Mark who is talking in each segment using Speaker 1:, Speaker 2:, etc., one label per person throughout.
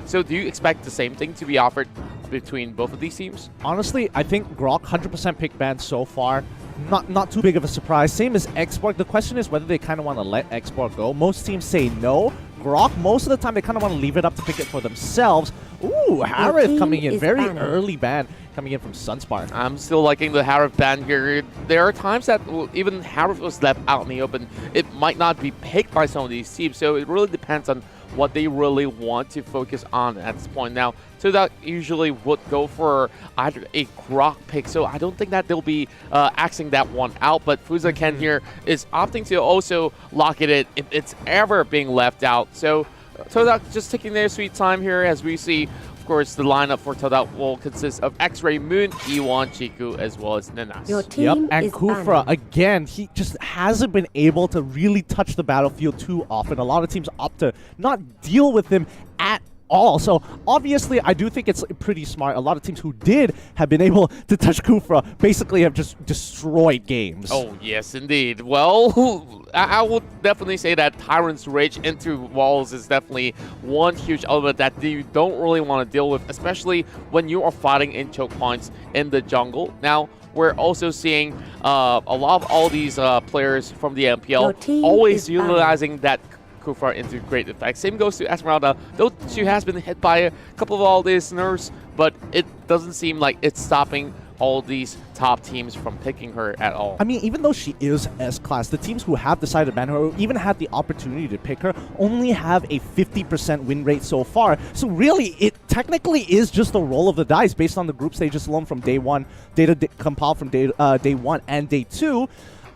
Speaker 1: So do you expect the same thing to be offered between both of these teams?
Speaker 2: Honestly, I think Grok 100% pick ban so far. Not too big of a surprise. Same as Export. The question is whether they kind of want to let Export go. Most teams say no. Grok, most of the time, they kind of want to leave it up to pick it for themselves. Ooh, Harith coming in. Very early ban coming in from SUNSPARKS.
Speaker 1: I'm still liking the Harith ban here. There are times that even Harith was left out in the open. It might not be picked by some of these teams, so it really depends on what they really want to focus on at this point. Now, TODAK usually would go for either a Grok pick, so I don't think that they'll be axing that one out, but FuzaKen here is opting to also lock it in if it's ever being left out. So TODAK just taking their sweet time here as we see, of course, the lineup for TODAK will consist of X-Ray, Moon, Iwan, Chiku, as well as Ninas.
Speaker 2: And Kufra, again, he just hasn't been able to really touch the battlefield too often. A lot of teams opt to not deal with him at all. So obviously, I do think it's pretty smart. A lot of teams who did have been able to touch Kufra basically have just destroyed games.
Speaker 1: Oh, yes, indeed. Well, I would definitely say that Tyrant's Rage into walls is definitely one huge element that you don't really want to deal with, especially when you are fighting in choke points in the jungle. Now, we're also seeing a lot of all these players from the MPL always utilizing that Kufra into great effect. Same goes to Esmeralda, though she has been hit by a couple of all these nerfs, but it doesn't seem like it's stopping all these top teams from picking her at all.
Speaker 2: I mean, even though she is S-class, the teams who have decided to ban her or even had the opportunity to pick her only have a 50% win rate so far. So really, it technically is just a roll of the dice based on the group stages alone from day one, data compiled from day 1 and day 2.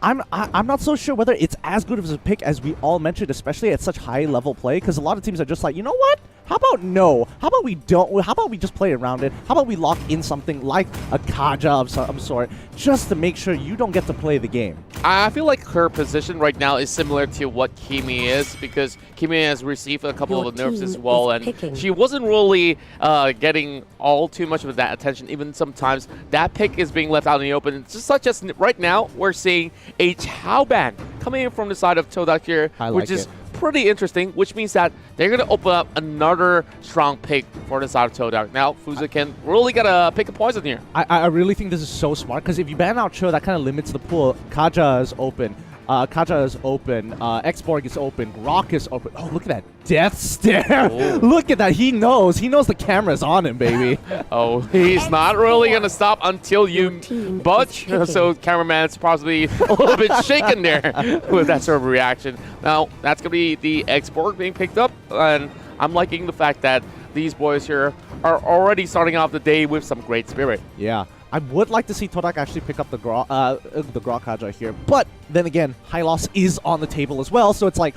Speaker 2: I'm not so sure whether it's as good of a pick as we all mentioned, especially at such high level play, because a lot of teams are just like, you know what? How about no? How about we don't? How about we just play around it? How about we lock in something like a Kaja of some sort, just to make sure you don't get to play the game?
Speaker 1: I feel like her position right now is similar to what Kimi is, because Kimi has received a couple of nerfs as well, and she wasn't really getting all too much of that attention. Even sometimes that pick is being left out in the open. It's just such as right now, we're seeing a Chao ban coming in from the side of TODAK here, which is pretty interesting, which means that they're going to open up another strong pick for the side of TODAK. Now, FuzaKen really got to pick a poison here.
Speaker 2: I really think this is so smart, because if you ban out Cho, that kind of limits the pool. Kaja is open. Kaja is open. X-Borg is open. Grok is open. Oh, look at that death stare. Look at that. He knows. He knows the camera's on him, baby.
Speaker 1: Oh, he's not really going to stop until you budge. So cameraman's possibly a little bit shaken there with that sort of reaction. Now, that's going to be the X-Borg being picked up. And I'm liking the fact that these boys here are already starting off the day with some great spirit.
Speaker 2: Yeah. I would like to see TODAK actually pick up the Grok Kaja here. But then again, Hylos is on the table as well, so it's like,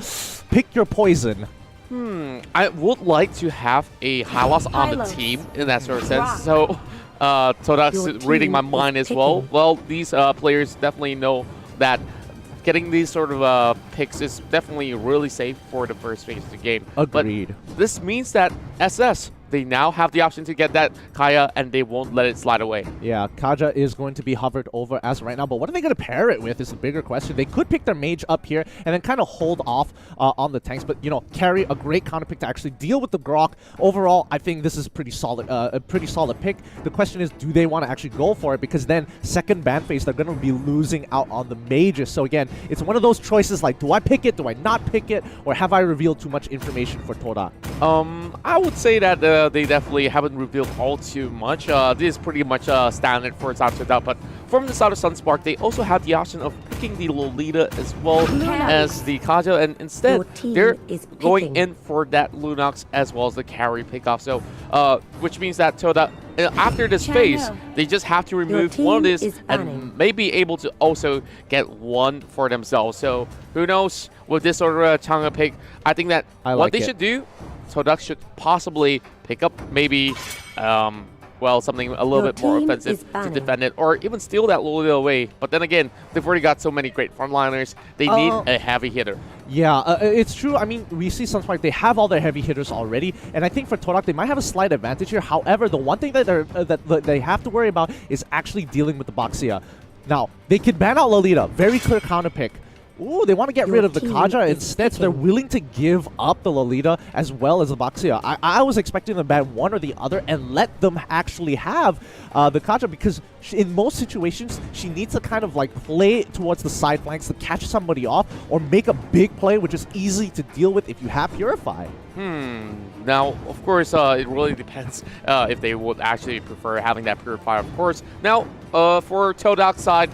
Speaker 2: pick your poison.
Speaker 1: I would like to have a Hylos on the team in that sort of sense. So TODAK's reading my mind as well. Well, these players definitely know that getting these sort of picks is definitely really safe for the first phase of the game.
Speaker 2: Agreed.
Speaker 1: But this means that SS, they now have the option to get that Kaya, and they won't let it slide away. Yeah,
Speaker 2: Kaja is going to be hovered over as right now, but what are they going to pair it with is the bigger question. They could pick their mage up here and then kind of hold off on the tanks, but, you know, carry a great counter pick to actually deal with the Grok. Overall, I think this is pretty solid, a pretty solid pick. The question is, do they want to actually go for it? Because then, second ban phase, they're going to be losing out on the mages. So again, it's one of those choices like, do I pick it? Do I not pick it? Or have I revealed too much information for TODAK?
Speaker 1: I would say that they definitely haven't revealed all too much. This is pretty much standard for South Sudan, but from the side of SUNSPARKS, they also have the option of picking the Lolita as well as the Kaja, and instead they're going in for that Lunox as well as the carry pickoff. So, which means that TODAK, after this phase, they just have to remove one of this and may be able to also get one for themselves. So, who knows with this sort of Chang'e pick? I think that what they should do, TODAK should possibly pick up maybe, well, something a little bit more offensive to defend it, or even steal that Lolita away. But then again, they've already got so many great frontliners. They need a heavy hitter.
Speaker 2: Yeah, it's true. I mean, we see SUNSPARKS, they have all their heavy hitters already, and I think for TODAK, they might have a slight advantage here. However, the one thing that they have to worry about is actually dealing with the Baxia. Now, they could ban out Lolita, very clear counter pick. Ooh, they want to get rid of the Kaja instead, so they're willing to give up the Lolita as well as the Baxia. I was expecting them to ban one or the other and let them actually have the Kaja, because in most situations, she needs to kind of like play towards the side flanks to catch somebody off or make a big play, which is easy to deal with if you have Purify.
Speaker 1: Now, of course, it really depends if they would actually prefer having that Purify, of course. Now, for TODAK's side,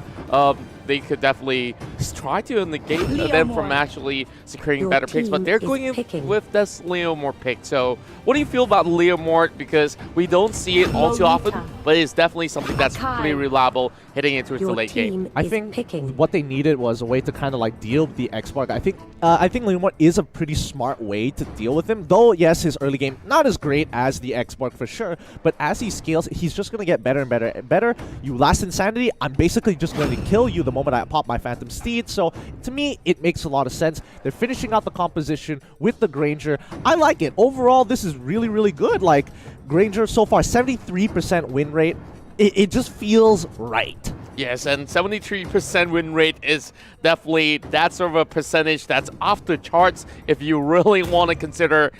Speaker 1: they could definitely try to negate them from actually securing better picks, but they're going in with this Leomort pick. So what do you feel about Leomort? Because we don't see it all too often, but it's definitely something that's pretty reliable heading into the late game.
Speaker 2: I think what they needed was a way to kind of like deal with the X-Spark. I think Leomort is a pretty smart way to deal with him, though yes, his early game not as great as the X-Spark for sure, but as he scales, he's just going to get better and better and better. You last Insanity, I'm basically just going to kill you the moment I pop my Phantom Steed. So to me, it makes a lot of sense. They're finishing out the composition with the Granger. I like it. Overall, this is really, really good. Like, Granger so far, 73% win rate. It just feels right.
Speaker 1: Yes, and 73% win rate is definitely that sort of a percentage that's off the charts if you really want to consider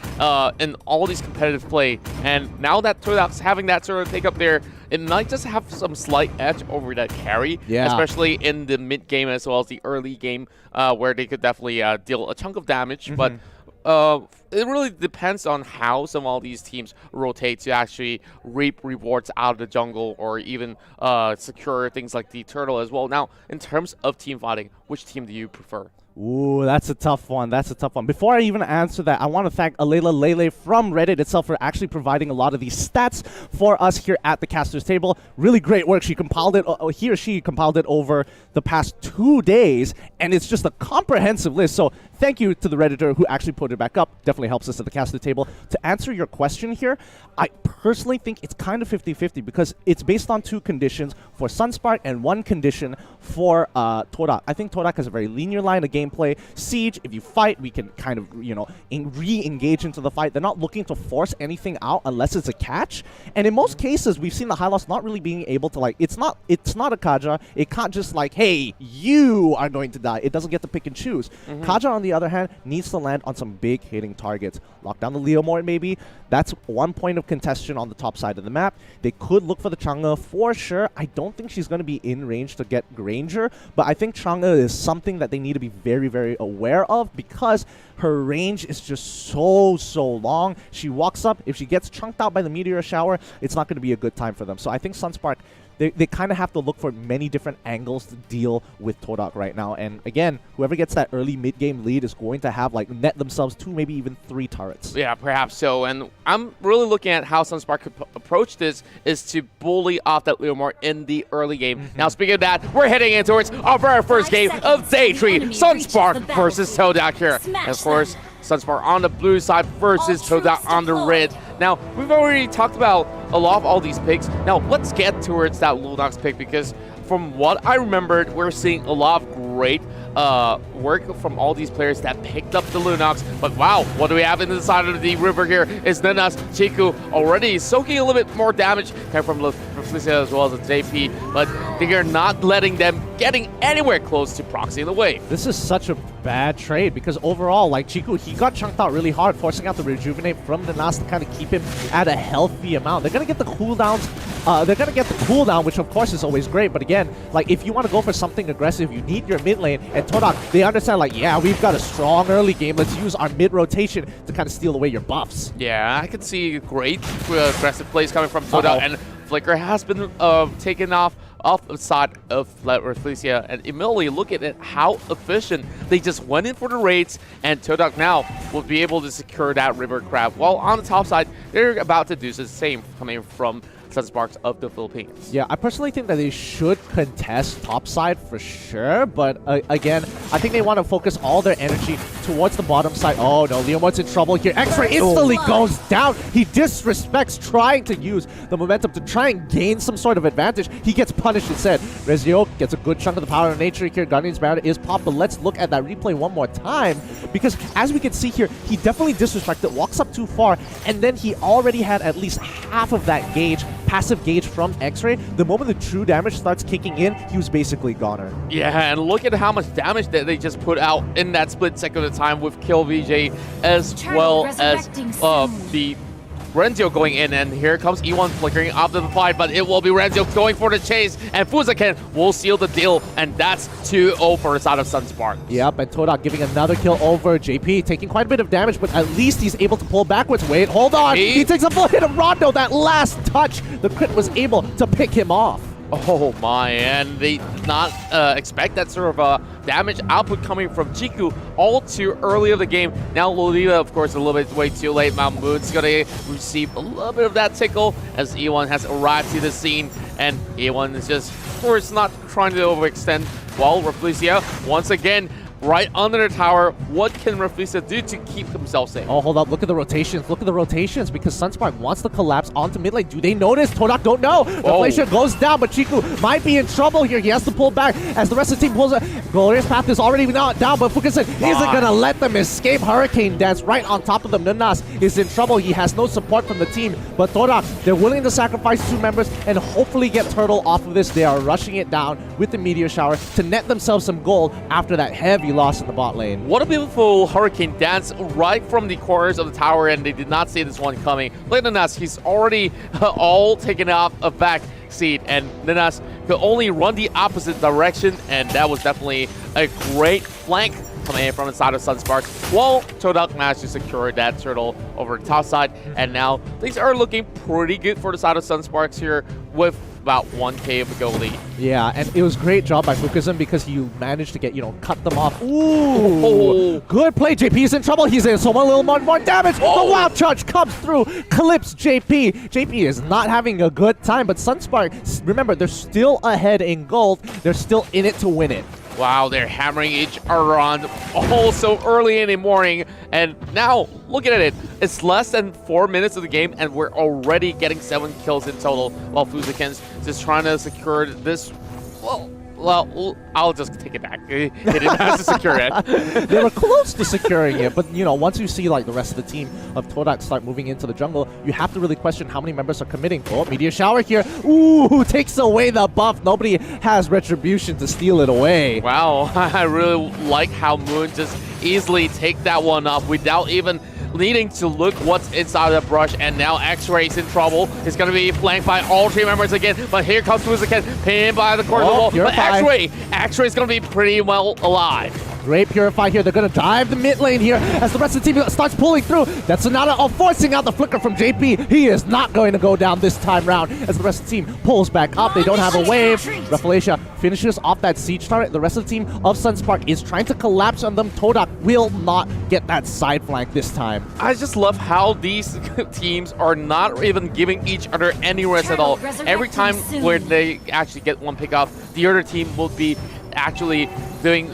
Speaker 1: in all these competitive play. And now that TODAK's having that sort of take up there, it might just have some slight edge over that carry, especially in the mid game as well as the early game, where they could definitely deal a chunk of damage. But it really depends on how some of these teams rotate to actually reap rewards out of the jungle or even secure things like the turtle as well. Now, in terms of team fighting, which team do you prefer?
Speaker 2: Ooh, that's a tough one. That's a tough one. Before I even answer that, I want to thank Alayla Lele from Reddit itself for actually providing a lot of these stats for us here at the Caster's Table. Really great work. She compiled it, he or she compiled it over the past 2 days, and it's just a comprehensive list. So thank you to the Redditor who actually put it back up. Definitely helps us at the Caster's Table. To answer your question here, I personally think it's kind of 50-50 because it's based on 2 conditions for Sunspark and 1 condition for TODAK. I think TODAK has a very linear line of gameplay. Siege, if you fight, we can kind of, you know, re-engage into the fight. They're not looking to force anything out unless it's a catch. And in most cases, we've seen the High Loss not really being able to, like, it's not a Kaja. It can't just like, hey, you are going to die. It doesn't get to pick and choose. Kaja, on the other hand, needs to land on some big hitting targets. Lock down the Leomort, maybe. That's 1 point of contention on the top side of the map. They could look for the Chang'e for sure. I don't think she's going to be in range to get Granger, but I think Chang'e is something that they need to be very, very aware of because her range is just so long. She walks up. If she gets chunked out by the Meteor Shower, it's not going to be a good time for them. So I think Sunspark, they kind of have to look for many different angles to deal with TODAK right now. And again, whoever gets that early mid-game lead is going to have, like, net themselves 2, maybe even 3 turrets.
Speaker 1: Yeah, perhaps so. And I'm really looking at how Sunspark could approach this is to bully off that Leomort in the early game. Now, speaking of that, we're heading in towards our very first game of Day 3, Sunspark versus TODAK here. And of course, Sunspark on the blue side versus TODAK on the red. Now, we've already talked about a lot of all these picks. Now, let's get towards that Lunox pick because from what I remembered, we're seeing a lot of great work from all these players that picked up the Lunox. But wow, what do we have in the side of the river here? Is Nenas Chiku already soaking a little bit more damage coming from Felicia as well as the JP, but they are not letting them getting anywhere close to proxying the wave.
Speaker 2: This is such a bad trade because overall, like, Chiku, he got chunked out really hard, forcing out the Rejuvenate from the Nas to kind of keep him at a healthy amount. They're going to get the cooldowns. They're going to get the cooldown, which of course is always great. But again, like, if you want to go for something aggressive, you need your mid lane. And TODAK, they understand, like, yeah, we've got a strong early game. Let's use our mid rotation to kind of steal away your buffs.
Speaker 1: Yeah, I could see great aggressive plays coming from TODAK. And Flicker has been taken off the side of Felicia, and immediately look at it, how efficient they just went in for the raids, and TODAK now will be able to secure that river crab. While on the top side, they're about to do the same coming from SUNSPARKS of the Philippines.
Speaker 2: Yeah, I personally think that they should contest topside for sure, but again, I think they want to focus all their energy towards the bottom side. Oh no, Leomord's in trouble here. X-Ray instantly goes down. He disrespects trying to use the momentum to try and gain some sort of advantage. He gets punished instead. Rezio gets a good chunk of the power of nature here. Guardian's Banner is popped, but let's look at that replay one more time, because as we can see here, he definitely disrespected, walks up too far, and then he already had at least half of that gauge, passive gauge from X-Ray. The moment the true damage starts kicking in, he was basically goner.
Speaker 1: Yeah, and look at how much damage that they just put out in that split second of time with Kill VJ, as well as the Renzio going in, and here comes E1 flickering after the fight, but it will be Renzio going for the chase, and Fuzaken will seal the deal, and that's 2-0 for the side of SUNSPARKS.
Speaker 2: Yep, and TODAK giving another kill over JP, taking quite a bit of damage, but at least he's able to pull backwards. Wait, hold on! He takes a full hit of Rondo. That last touch, the crit was able to pick him off.
Speaker 1: Oh my, and they did not expect that sort of damage output coming from Chiku all too early of the game. Now Lolita, of course, a little bit way too late. Mahmoud's going to receive a little bit of that tickle as E1 has arrived to the scene, and E1 is just, of course, not trying to overextend. While Rafflesia, once again, right under the tower. What can Rafflesia do to keep himself safe?
Speaker 2: Oh, hold up. Look at the rotations. Look at the rotations, because SUNSPARKS wants to collapse onto mid lane. Do they notice? TODAK don't know. Rafflesia goes down, but Chiku might be in trouble here. He has to pull back as the rest of the team pulls. Glorious Path is already not down, but Fukasen isn't going to let them escape. Hurricane Dance right on top of them. Nunas is in trouble. He has no support from the team, but TODAK, they're willing to sacrifice 2 members and hopefully get Turtle off of this. They are rushing it down with the Meteor Shower to net themselves some gold after that heavy loss in the bot lane.
Speaker 1: What a beautiful Hurricane Dance right from the corners of the tower, and they did not see this one coming. Look at Nunas, he's already all taken off a back seat, and Nunas could only run the opposite direction, and that was definitely a great flank coming in from the side of SUNSPARKS. Well, TODAK managed to secure that turtle over the top side, and now things are looking pretty good for the side of SUNSPARKS here with about 1k of a goal lead.
Speaker 2: Yeah, and it was great job by Fukusen because he managed to get, cut them off. Ooh, good play. JP's in trouble. He's in so much little more damage. The wild charge comes through, clips JP. JP is not having a good time, but SUNSPARKS, remember, they're still ahead in gold. They're still in it to win it.
Speaker 1: Wow, they're hammering each other on so early in the morning, and now look at it. It's less than 4 minutes of the game, and we're already getting 7 kills in total, while Fuzaken's just trying to secure this. Well, I'll just take it back. He didn't have to secure it.
Speaker 2: They were close to securing it, but once you see the rest of the team of TODAK start moving into the jungle, you have to really question how many members are committing. Oh, Meteor Shower here. Ooh, takes away the buff. Nobody has Retribution to steal it away.
Speaker 1: Wow, I really like how Moon just easily take that one up without even needing to look what's inside the brush, and now X-Ray's in trouble. He's going to be flanked by all 3 members again, but here comes Fuzaken, pinned by the corner of the wall. But X-Ray's going to be pretty well alive.
Speaker 2: Great Purify here. They're going to dive the mid lane here as the rest of the team starts pulling through. That's Sonata forcing out the flicker from JP. He is not going to go down this time round as the rest of the team pulls back up. They don't have a wave. Rafflesia finishes off that siege turret. The rest of the team of SUNSPARKS is trying to collapse on them. TODAK will not get that side flank this time.
Speaker 1: I just love how these teams are not even giving each other any rest at all. Every time where they actually get one pick off, the other team will be actually doing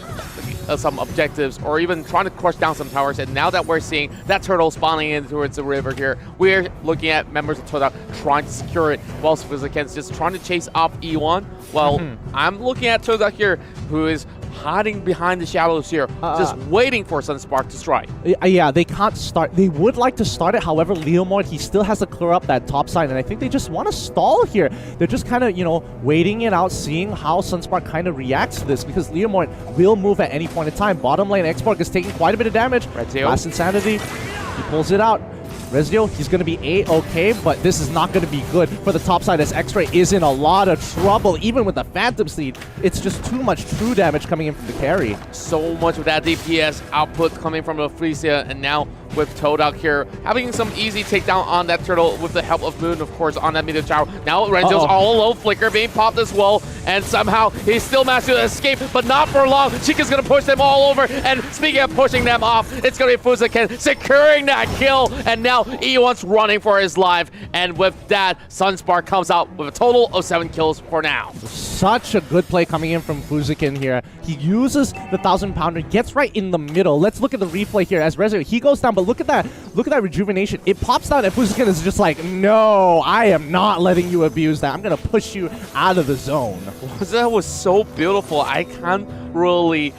Speaker 1: some objectives or even trying to crush down some towers. And now that we're seeing that turtle spawning in towards the river here, we're looking at members of TODAK trying to secure it, whilst Fuzaken's just trying to chase off E1. Well, I'm looking at TODAK here, who is hiding behind the shadows here, just waiting for SUNSPARKS to strike.
Speaker 2: Yeah, they can't start. They would like to start it. However, Leomord, he still has to clear up that top side, and I think they just want to stall here. They're just kind of, waiting it out, seeing how SUNSPARKS kind of reacts to this, because Leomord will move at any point in time. Bottom lane, Xborg is taking quite a bit of damage. Last Insanity, he pulls it out. Rezio, he's going to be A-okay, but this is not going to be good for the top side as X-Ray is in a lot of trouble, even with the Phantom Seed. It's just too much true damage coming in from the carry.
Speaker 1: So much of that DPS output coming from Rafflesia, and now with TODAK here, having some easy takedown on that turtle with the help of Moon, of course, on that meteor shower. Now Renzo's all alone, Flicker being popped as well, and somehow he still managed to escape, but not for long. Chica's gonna push them all over, and speaking of pushing them off, it's gonna be Fuziken securing that kill, and now E1's running for his life, and with that, SUNSPARK comes out with a total of 7 kills for now.
Speaker 2: Such a good play coming in from Fuziken here. He uses the 1000-pounder, gets right in the middle. Let's look at the replay here as Rezo, he goes down, but look at that rejuvenation. It pops down, and Fuziken is just like, no, I am not letting you abuse that. I'm gonna push you out of the zone.
Speaker 1: That was so beautiful. I can't really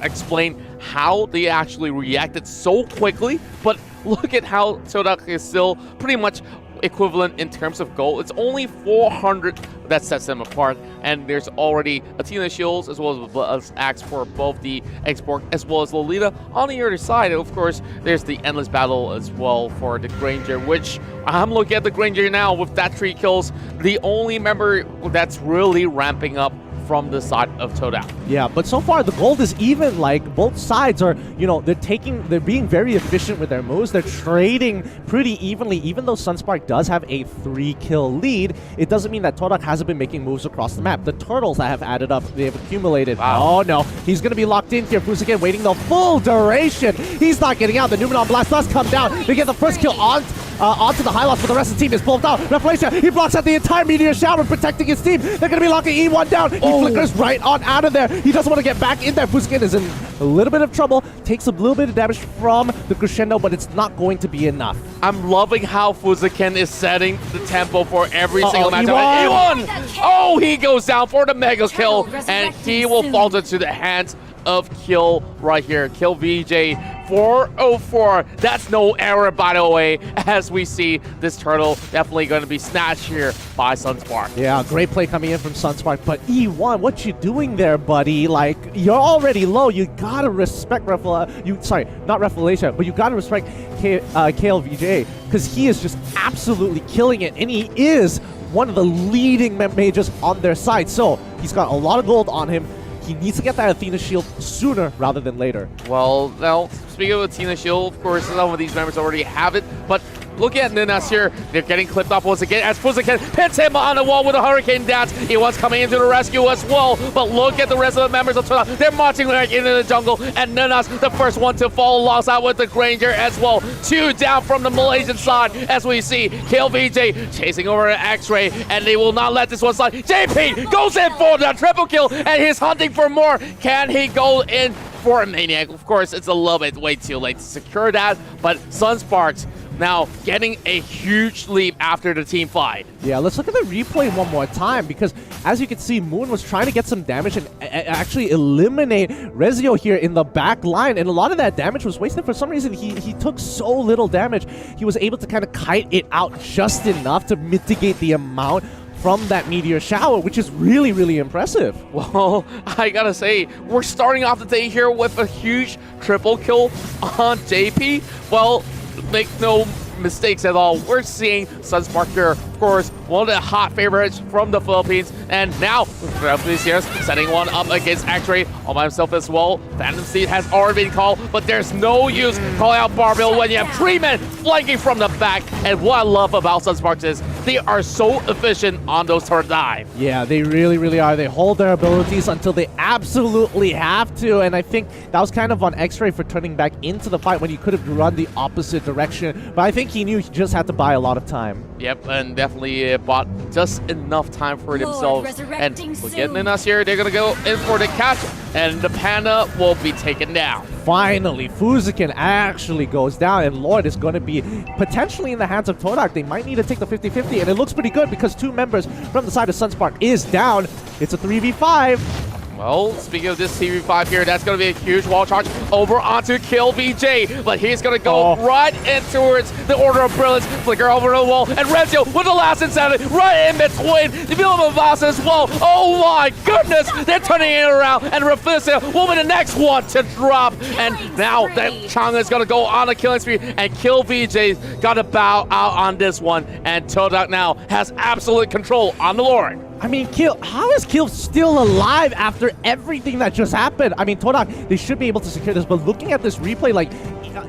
Speaker 1: explain how they actually reacted so quickly, but look at how TODAK is still pretty much equivalent in terms of gold. It's only 400 that sets them apart, and there's already Athena shields as well as axe for both the Export as well as Lolita. On the other side, of course, there's the endless battle as well for the Granger, which I'm looking at the Granger now with that 3 kills, the only member that's really ramping up from the side of TODAK.
Speaker 2: Yeah, but so far the gold is even. Like, both sides are, you know, they're being very efficient with their moves. They're trading pretty evenly. Even though SUNSPARK does have a 3-kill lead, it doesn't mean that TODAK hasn't been making moves across the map. The turtles that have added up, they have accumulated.
Speaker 1: Wow.
Speaker 2: Oh no, he's gonna be locked in here. Fuziken waiting the full duration. He's not getting out. The Numenon Blast does come down. They get the first kill onto the Hylos, but the rest of the team is pulled out. MALAYSIA, he blocks out the entire meteor shower, protecting his team. They're gonna be locking E1 down. He flickers right on out of there. He doesn't want to get back in there. Fuziken is in a little bit of trouble, takes a little bit of damage from the crescendo, but it's not going to be enough.
Speaker 1: I'm loving how Fuziken is setting the tempo for every single match.
Speaker 2: E1!
Speaker 1: Oh, he goes down for the mega kill, and he will fall into the hands of Kill right here. Kill VJ 404. That's no error, by the way, as we see this turtle definitely going to be snatched here by SUNSPARK.
Speaker 2: Yeah, great play coming in from SUNSPARK, but E1, what you doing there, buddy? Like, you're already low. You gotta respect not Revelation, but you gotta respect KLVJ, because he is just absolutely killing it, and he is one of the leading mages on their side. So he's got a lot of gold on him. He needs to get that Athena shield sooner rather than later.
Speaker 1: Well, now, speaking of Athena shield, of course, some of these members already have it, but look at Ninas here. They're getting clipped off once again as Fuziken pins him on the wall with a hurricane dance. He was coming into the rescue as well, but look at the rest of the members of TODAK. They're marching right into the jungle, and Ninas, the first one to fall alongside with the Granger as well. 2 down from the Malaysian side as we see KLVJ chasing over an X-Ray, and they will not let this one slide. JP goes in for the triple kill, and he's hunting for more. Can he go in for a Maniac? Of course, it's a little bit way too late to secure that, but SUNSPARKS now getting a huge leap after the team fight.
Speaker 2: Yeah, let's look at the replay one more time, because as you can see, Moon was trying to get some damage and actually eliminate Rezio here in the back line, and a lot of that damage was wasted. For some reason, he took so little damage. He was able to kind of kite it out just enough to mitigate the amount from that meteor shower, which is really, really impressive.
Speaker 1: Well, I gotta say, we're starting off the day here with a huge triple kill on JP. Well, make no mistakes at all. We're seeing SUNSPARK here, of course, one of the hot favorites from the Philippines, and now Felicia's setting one up against X-Ray all by himself as well. Phantom Seed has already been called, but there's no use calling out Barbell when you have 3 men flanking from the back. And what I love about SUNSPARKS is they are so efficient on those turret dive.
Speaker 2: Yeah, they really, really are. They hold their abilities until they absolutely have to, and I think that was kind of on X-Ray for turning back into the fight when he could have run the opposite direction, but I think he knew he just had to buy a lot of time.
Speaker 1: Yep, and definitely bought just enough time for themselves. And we're getting in us here. They're going to go in for the catch, and the Panda will be taken down.
Speaker 2: Finally, Fuziken actually goes down, and Lord is going to be potentially in the hands of TODAK. They might need to take the 50-50, and it looks pretty good because 2 members from the side of SUNSPARK is down. It's a 3v5.
Speaker 1: Well, speaking of this TV5 here, that's going to be a huge wall charge over onto Kill VJ, but he's going to go right in towards the Order of Brilliance, flicker over the wall, and Rezio with the last insanity right in between the Villamavas as well. Oh my goodness, they're turning it around, and Reflexion will be the next one to drop, and now that Chang is going to go on a killing spree, and Kill VJ's got to bow out on this one, and TODAK now has absolute control on the Lord.
Speaker 2: I mean, Kill, how is Kill still alive after everything that just happened? I mean, TODAK, they should be able to secure this, but looking at this replay, like,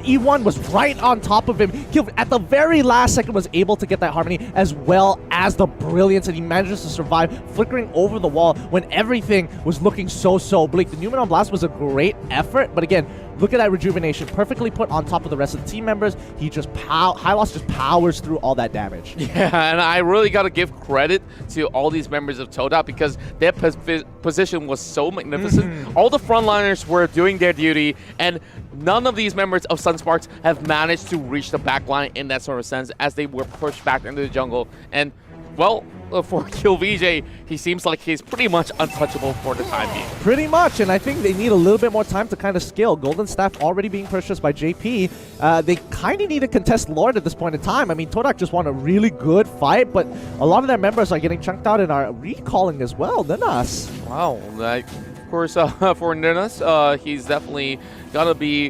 Speaker 2: E1 was right on top of him. Kill, at the very last second, was able to get that Harmony as well as the brilliance, and he manages to survive, flickering over the wall when everything was looking so bleak. The Numenon Blast was a great effort, but again, look at that rejuvenation, perfectly put on top of the rest of the team members. He just Hylos just powers through all that damage.
Speaker 1: Yeah, and I really got to give credit to all these members of TODAK because their position was so magnificent. All the frontliners were doing their duty, and none of these members of SUNSPARKS have managed to reach the backline in that sort of sense as they were pushed back into the jungle. And, well, for Kill VJ, he seems like he's pretty much untouchable for the time being.
Speaker 2: Pretty much, and I think they need a little bit more time to kind of scale. Golden Staff already being purchased by JP. They kind of need to contest Lord at this point in time. I mean, TODAK just won a really good fight, but a lot of their members are getting chunked out and are recalling as well. Ninas.
Speaker 1: Wow, of course, for Ninas, he's definitely gonna be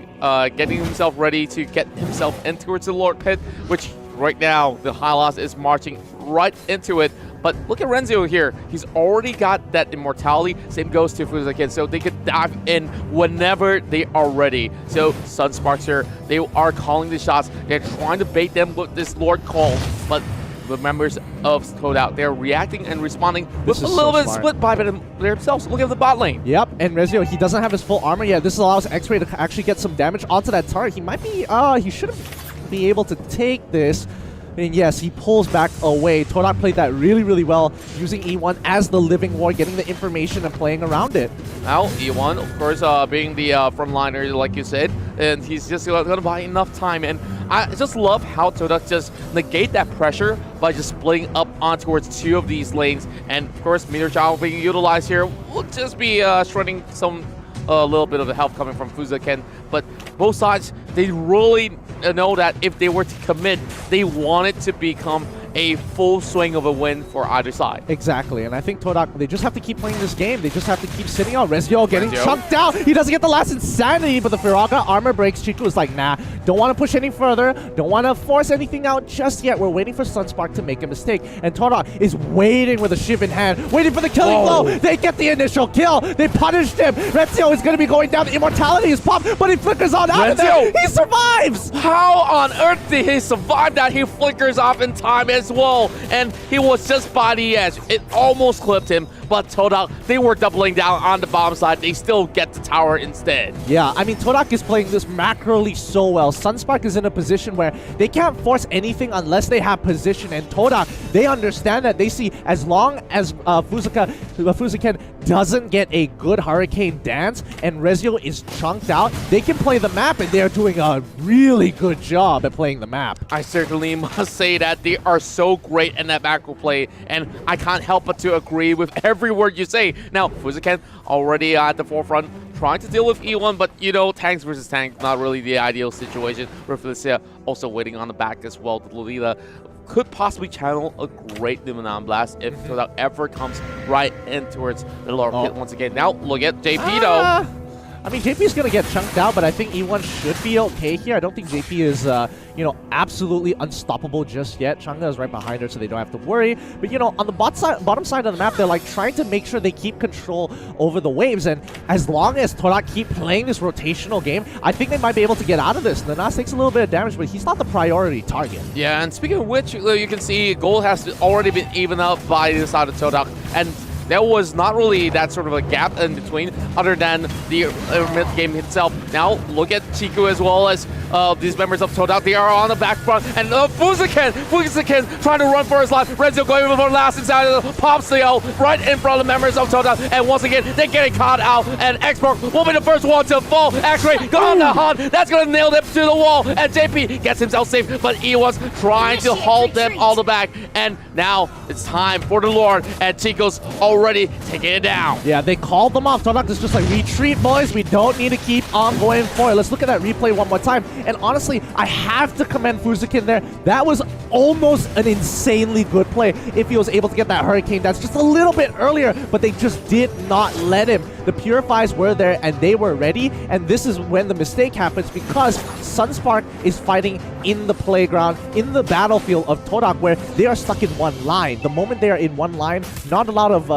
Speaker 1: getting himself ready to get himself in towards the Lord Pit, which right now the Hylos is marching right into it. But look at Renzo here. He's already got that immortality. Same goes to Fuzakin, so they could dive in whenever they are ready. So SUNSPARKS here, they are calling the shots. They're trying to bait them with this Lord call, but the members of TODAK, they're reacting and responding with a little bit split by themselves. Look at the bot lane.
Speaker 2: Yep, and Rezio, he doesn't have his full armor yet. This allows X-Ray to actually get some damage onto that turret. He might be, he shouldn't be able to take this. And yes, he pulls back away. TODAK played that really well, using E1 as the living ward, getting the information and playing around it.
Speaker 1: Now, E1, of course, being the frontliner, like you said, and he's just going to buy enough time. And I just love how TODAK just negate that pressure by just splitting up on towards two of these lanes. And, of course, Meteor Child being utilized here will just be shredding some little bit of the help coming from Fuzaken. But both sides, they really know that if they were to commit, they want it to become a full swing of a win for either side.
Speaker 2: Exactly, and I think TODAK, they just have to keep playing this game. They just have to keep sitting out. Rezio getting chunked out. He doesn't get the last insanity, but the Firaga armor breaks. Chiku is like, nah, don't want to push any further. Don't want to force anything out just yet. We're waiting for SUNSPARK to make a mistake. And TODAK is waiting with a shiv in hand, waiting for the killing blow. They get the initial kill. They punished him. Rezio is going to be going down. The immortality is popped, but he flickers on out of there. He survives.
Speaker 1: How on earth did he survive that? He flickers off in time as well, and he was just by the edge. It almost clipped him, but TODAK, they were doubling down on the bottom side. They still get the tower instead.
Speaker 2: Yeah, I mean, TODAK is playing this macroly so well. SUNSPARK is in a position where they can't force anything unless they have position, and TODAK, they understand that. They see as long as Fuzaken doesn't get a good Hurricane dance and Rezio is chunked out, they can play the map, and they're doing a really good job at playing the map.
Speaker 1: I certainly must say that they are so great in that macro play, and I can't help but to agree with every word you say. Now, Fuzaken already at the forefront, trying to deal with E1, but you know, tanks versus tanks, not really the ideal situation. MALAYSIA also waiting on the back as well. The Lolita could possibly channel a great Numenon Blast if TODAK ever comes right in towards the lower pit once again. Now, look at JP though.
Speaker 2: I mean, JP is going to get chunked out, but I think E1 should be okay here. I don't think JP is, you know, absolutely unstoppable just yet. Chang'e is right behind her, so they don't have to worry. But, you know, on the bottom side of the map, they're, like, trying to make sure they keep control over the waves. And as long as TODAK keep playing this rotational game, I think they might be able to get out of this. Ninas takes a little bit of damage, but he's not the priority target.
Speaker 1: Yeah, and speaking of which, you can see gold has already been evened up by the side of TODAK. And there was not really that sort of a gap in between other than the mid-game itself. Now, look at Chiku as well as these members of TODAK. They are on the back front. And Fuzaken trying to run for his life. Renzo going for the last inside of the pops the L right in front of the members of TODAK. And once again, they're getting caught out. And Export will be the first one to fall. X-Ray got on the hunt. That's going to nail them to the wall. And JP gets himself safe. But E1's trying to hold them all the back. And now it's time for the Lord. And Chico's already already taking it down.
Speaker 2: Yeah, they called them off. TODAK is just like, retreat, boys. We don't need to keep on going forward. Let's look at that replay one more time. And honestly, I have to commend Fuzikin there. That was almost an insanely good play if he was able to get that Hurricane Dance just a little bit earlier, but they just did not let him. The Purifies were there and they were ready, and this is when the mistake happens because SUNSPARK is fighting in the playground, in the battlefield of TODAK, where they are stuck in one line. The moment they are in one line, not a lot of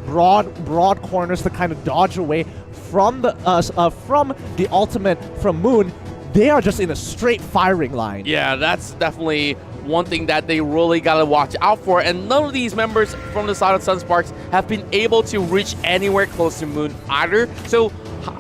Speaker 2: broad corners to kind of dodge away from the ultimate from Moon. They are just in a straight firing line.
Speaker 1: Yeah, that's definitely one thing that they really got to watch out for. And none of these members from the side of SUNSPARKS have been able to reach anywhere close to Moon either. So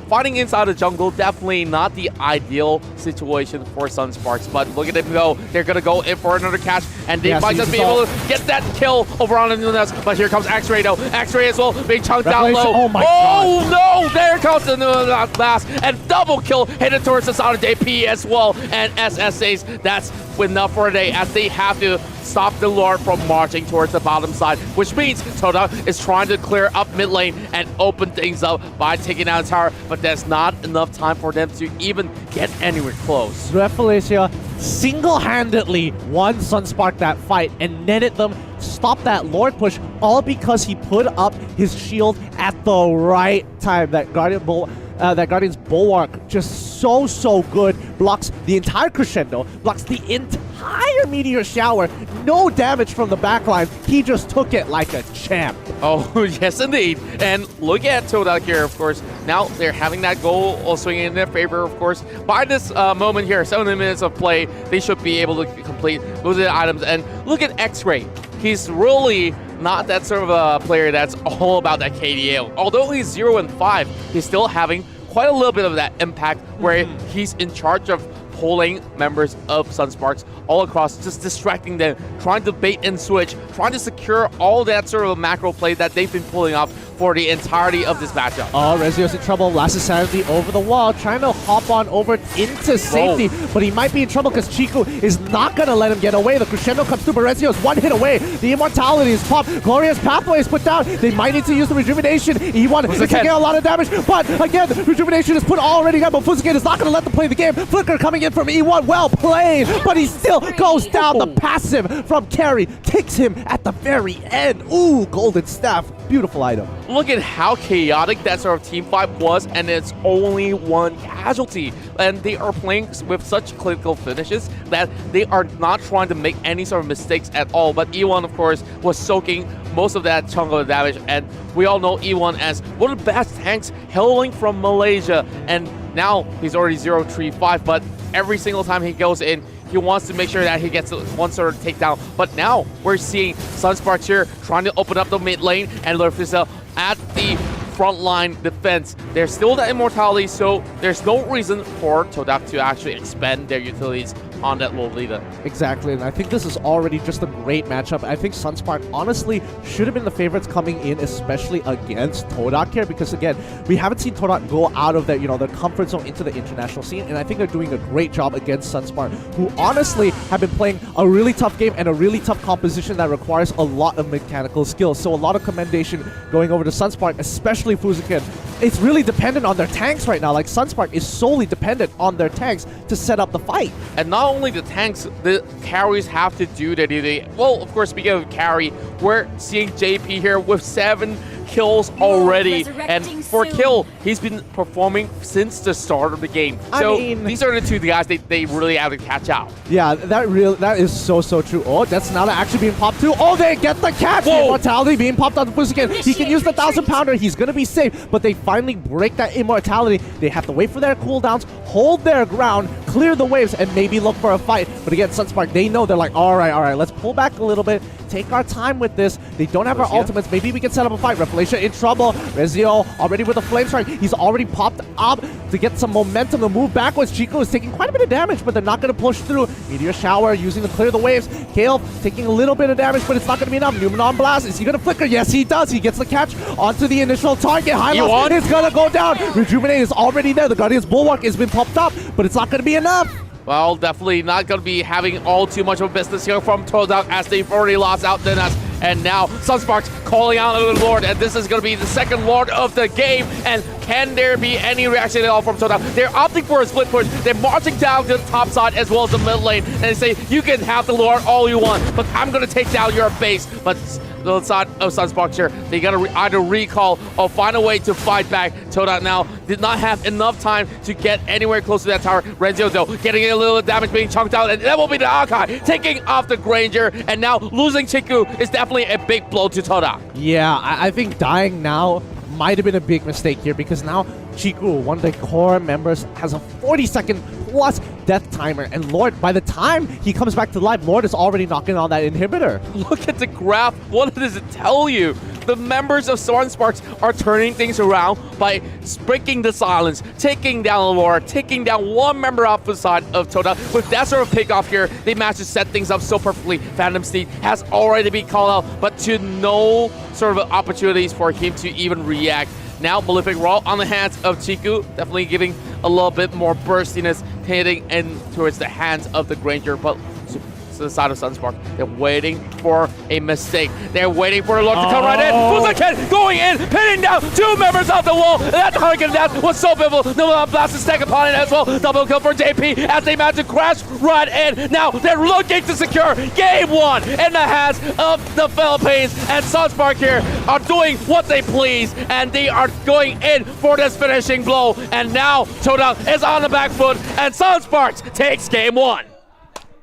Speaker 1: fighting inside the jungle, definitely not the ideal situation for SUNSPARKS. But look at them go. They're going to go in for another catch. And they might just be able to get that kill over on the Nunes. But here comes X-Ray though. X-Ray as well being chunked down low.
Speaker 2: Oh my God.
Speaker 1: No! There comes the Nunes blast. And double kill headed towards the side of JP as well. And SSAs, that's enough for a day as they have to stop the Lord from marching towards the bottom side, which means TODAK is trying to clear up mid lane and open things up by taking down the tower, but there's not enough time for them to even get anywhere close.
Speaker 2: MALAYSIA single-handedly won SUNSPARK that fight and netted them, stopped that Lord push, all because he put up his shield at the right time. That Guardian's Bulwark, just so good, blocks the entire crescendo, blocks the entire meteor shower, no damage from the backline. He just took it like a champ.
Speaker 1: Oh, yes, indeed. And look at TODAK here, of course. Now they're having that goal swinging in their favor, of course. By this moment here, 7 minutes of play, they should be able to complete those of the items. And look at X-Ray. He's really not that sort of a player that's all about that KDA. Although he's 0-5, he's still having quite a little bit of that impact where he's in charge of pulling members of SUNSPARKS all across, just distracting them, trying to bait and switch, trying to secure all that sort of macro play that they've been pulling off for the entirety of this matchup.
Speaker 2: Oh, Rezio's in trouble. Last Insanity over the wall, trying to hop on over into safety, but he might be in trouble because Chiku is not going to let him get away. The crescendo comes through, but Rezio's one hit away. The immortality is popped. Glorious Pathway is put down. They might need to use the rejuvenation. E1 is taking a lot of damage, but again, rejuvenation is put already down, but Fuzikin is not going to let them play the game. Flicker coming in from E1, well played, but he still goes down. The passive from Carry takes him at the very end. Ooh, Golden Staff, beautiful item.
Speaker 1: Look at how chaotic that sort of team fight was, and it's only one casualty. And they are playing with such clinical finishes that they are not trying to make any sort of mistakes at all. But E1, of course, was soaking most of that chunk of the damage, and we all know E1 as one of the best tanks hailing from Malaysia. And now he's already 0-3-5, but every single time he goes in, he wants to make sure that he gets one sort of takedown. But now we're seeing SUNSPARKS here trying to open up the mid lane, and Lurfisa at the frontline defense. There's still that immortality, so there's no reason for TODAK to actually expend their utilities on that Lolita.
Speaker 2: Exactly, and I think this is already just a great matchup. I think SUNSPARK honestly should have been the favorites coming in, especially against TODAK here, because again, we haven't seen TODAK go out of their, their comfort zone into the international scene, and I think they're doing a great job against SUNSPARK, who honestly have been playing a really tough game and a really tough composition that requires a lot of mechanical skills. So a lot of commendation going over to SUNSPARK, especially Fuzikin. It's really dependent on their tanks right now. Like, SUNSPARK is solely dependent on their tanks to set up the fight.
Speaker 1: And not only the tanks, the carries have to do their duty. Well, of course, speaking of carry, we're seeing JP here with 7 kills already, and for Kill, he's been performing since the start of the game. So these are the two guys they really have to catch out.
Speaker 2: Yeah, that is so true. Oh, that's now actually being popped too. Oh, they get the catch. The immortality being popped on the Fuzikin. He can use the 1,000-pounder. He's gonna be safe, but they finally break that immortality. They have to wait for their cooldowns, hold their ground, clear the waves, and maybe look for a fight. But again, SUNSPARK, they know, they're like, all right, let's pull back a little bit, take our time with this. They don't have our ultimates. Maybe we can set up a fight. Revelation in trouble. Rezio already with a flame strike. He's already popped up to get some momentum to move backwards. Chico is taking quite a bit of damage, but they're not going to push through. Meteor Shower using to clear the waves. Kale taking a little bit of damage, but it's not going to be enough. Numenon Blast. Is he going to flicker? Yes, he does. He gets the catch onto the initial target. Hylos is going to go down. Rejuvenate is already there. The Guardian's Bulwark has been popped up, but it's not going to be enough.
Speaker 1: Well, definitely not going to be having all too much of a business here from TODAK, as they've already lost out. Then as And now SUNSPARKS calling out the Lord, and this is going to be the second Lord of the game. And can there be any reaction at all from TODAK? They're opting for a split push. They're marching down to the top side as well as the mid lane, and they say, you can have the Lord all you want, but I'm going to take down your base. But the side of SUNSPARKS here, they got to either recall or find a way to fight back. TODAK now did not have enough time to get anywhere close to that tower. Renzio, though, getting a little damage, being chunked out, and that will be the Akai taking off the Granger, and now losing Chiku is definitely a big blow to TODAK.
Speaker 2: Yeah, I think dying now might have been a big mistake here, because now Chiku, one of the core members, has a 40-second plus death timer, and Lord, by the time he comes back to life, Lord is already knocking on that inhibitor.
Speaker 1: Look at the graph. What does it tell you? The members of SUNSPARKS are turning things around by breaking the silence, taking down Lord, taking down one member off the side of TODAK. With that sort of pick-off here, they managed to set things up so perfectly. Phantom Steed has already been called out, but to no sort of opportunities for him to even react. Now, Malefic Roll on the hands of Chiku, definitely giving a little bit more burstiness, hitting in towards the hands of the Granger, but to the side of SUNSPARKS, they're waiting for a mistake. They're waiting for a Lord to come right in. Fuzaken going in, pinning down two members off the wall. And that Hurricane Dash was so pivotal. No blast to stack upon it as well. Double kill for JP as they manage to crash right in. Now they're looking to secure game one in the hands of the Philippines. And SUNSPARKS here are doing what they please, and they are going in for this finishing blow. And now TODAK is on the back foot, and SUNSPARKS takes game one.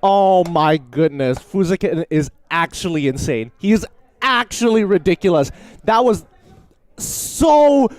Speaker 2: Oh my goodness, Fuzaken is actually insane. He is actually ridiculous. That was so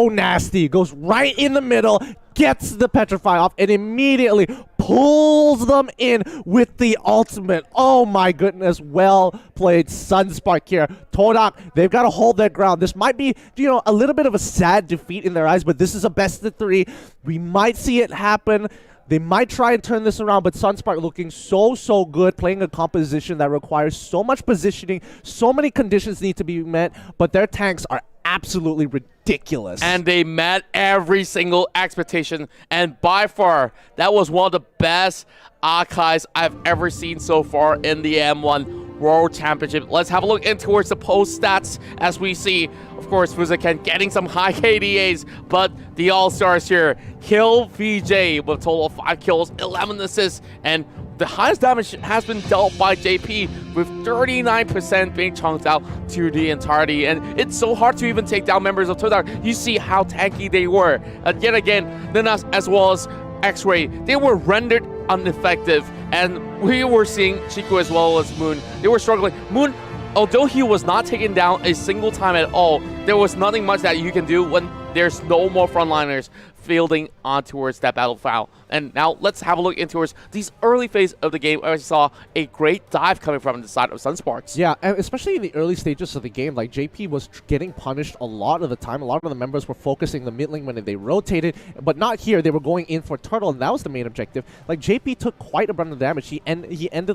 Speaker 2: nasty. Goes right in the middle, gets the Petrify off, and immediately pulls them in with the ultimate. Oh my goodness, well played SUNSPARKS here. TODAK, they've got to hold their ground. This might be, you know, a little bit of a sad defeat in their eyes, but this is a best of three. We might see it happen. They might try and turn this around, but SUNSPARKS looking so good, playing a composition that requires so much positioning, so many conditions need to be met, but their tanks are absolutely ridiculous.
Speaker 1: And they met every single expectation, and by far, that was one of the best Akais I've ever seen so far in the M1 World Championship. Let's have a look in towards the post stats as we see, of course, Fuzaken getting some high KDAs, but the All-Stars here kill VJ with a total of 5 kills, 11 assists, and the highest damage has been dealt by JP with 39% being chunked out to the entirety. And it's so hard to even take down members of TODAK. You see how tanky they were. Yet again, Ninas as well as X-Ray, they were rendered ineffective. And we were seeing Chiku as well as Moon. They were struggling. Moon, although he was not taken down a single time at all, there was nothing much that you can do when there's no more frontliners fielding on towards that battlefield. And now let's have a look into these early phase of the game. I saw a great dive coming from the side of SUNSPARKS.
Speaker 2: Yeah, and especially in the early stages of the game, like JP was getting punished a lot of the time. A lot of the members were focusing the mid lane when they rotated, but not here. They were going in for Turtle, and that was the main objective. Like JP took quite a brunt of damage. He ended